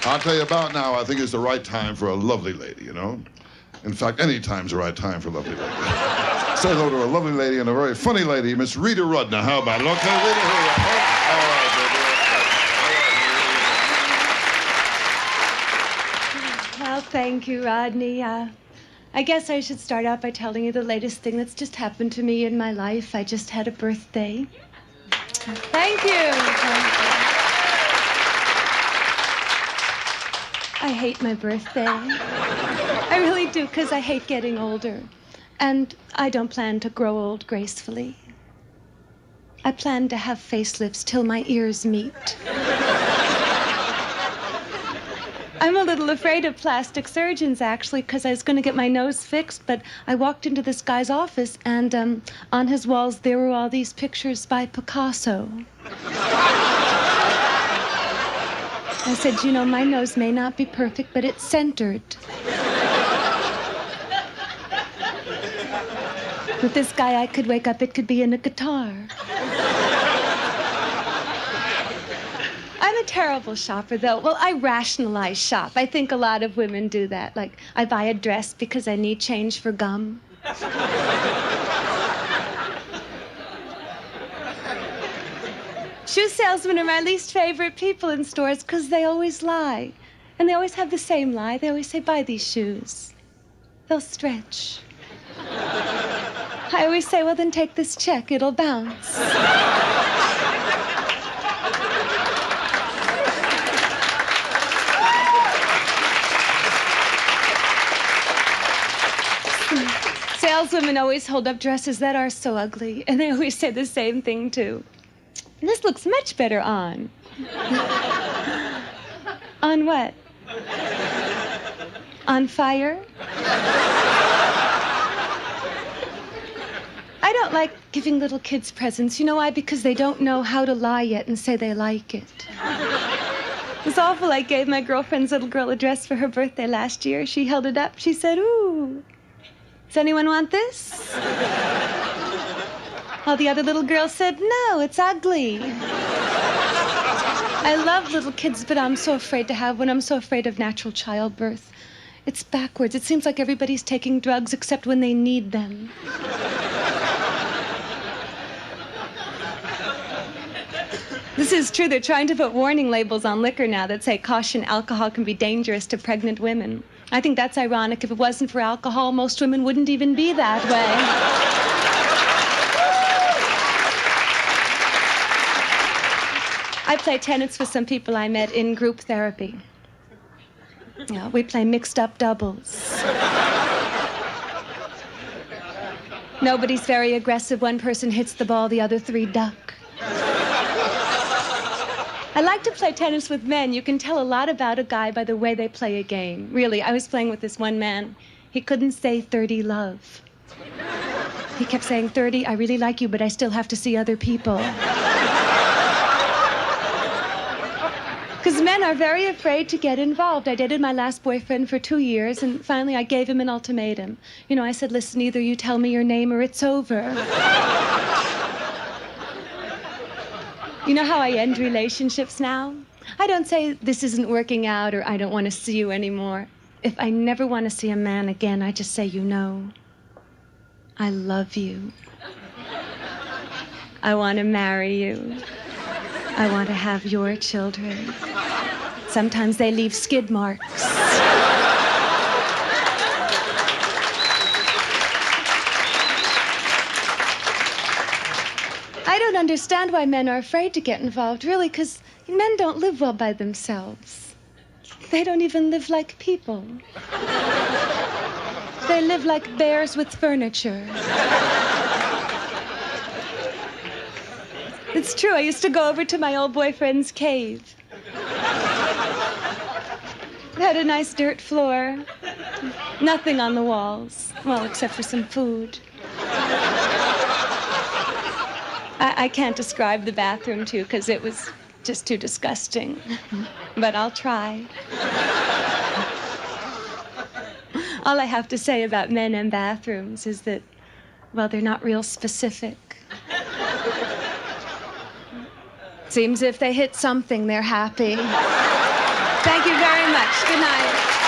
I'll tell you about now, I think it's the right time for a lovely lady, you know? In fact, any time's the right time for a lovely lady. Say hello to a lovely lady and a very funny lady, Miss Rita Rudner. How about it? Okay, Rita, here you are. All right, baby. Well, thank you, Rodney. I guess I should start out by telling you the latest thing that's just happened to me in my life. I just had a birthday. Thank you. I hate my birthday. I really do, because I hate getting older. And I don't plan to grow old gracefully. I plan to have facelifts till my ears meet. I'm a little afraid of plastic surgeons, actually, because I was going to get my nose fixed, but I walked into this guy's office, and on his walls there were all these pictures by Picasso. I said, you know, my nose may not be perfect, but it's centered. With this guy, I could wake up, it could be in a guitar. I'm a terrible shopper, though. Well, I rationalize shop. I think a lot of women do that. Like, I buy a dress because I need change for gum. Shoe salesmen are my least favorite people in stores because they always lie. And they always have the same lie. They always say, buy these shoes. They'll stretch. I always say, well, then take this check. It'll bounce. Saleswomen always hold up dresses that are so ugly, and they always say the same thing, too. This looks much better on. On what? On fire? I don't like giving little kids presents. You know why? Because they don't know how to lie yet and say they like it. It was awful. I gave my girlfriend's little girl a dress for her birthday last year. She held it up. She said, ooh, does anyone want this? All the other little girls said, no, it's ugly. I love little kids, but I'm so afraid to have one. I'm so afraid of natural childbirth. It's backwards. It seems like everybody's taking drugs except when they need them. This is true. They're trying to put warning labels on liquor now that say, caution, alcohol can be dangerous to pregnant women. I think that's ironic. If it wasn't for alcohol, most women wouldn't even be that way. I play tennis with some people I met in group therapy. Yeah, we play mixed-up doubles. Nobody's very aggressive. One person hits the ball, the other three duck. I like to play tennis with men. You can tell a lot about a guy by the way they play a game. Really, I was playing with this one man. He couldn't say 30 love. He kept saying 30, I really like you, but I still have to see other people. Because men are very afraid to get involved. I dated my last boyfriend for 2 years, and finally I gave him an ultimatum. You know, I said, listen, either you tell me your name or it's over. You know how I end relationships now? I don't say this isn't working out or I don't want to see you anymore. If I never want to see a man again, I just say, you know, I love you. I want to marry you. I want to have your children. Sometimes they leave skid marks. I don't understand why men are afraid to get involved, really, because men don't live well by themselves. They don't even live like people. They live like bears with furniture. It's true. I used to go over to my old boyfriend's cave. It had a nice dirt floor. Nothing on the walls. Well, except for some food. I can't describe the bathroom, too, because it was just too disgusting. But I'll try. All I have to say about men and bathrooms is that, well, they're not real specific. Seems if they hit something, they're happy. Thank you very much. much. Good night.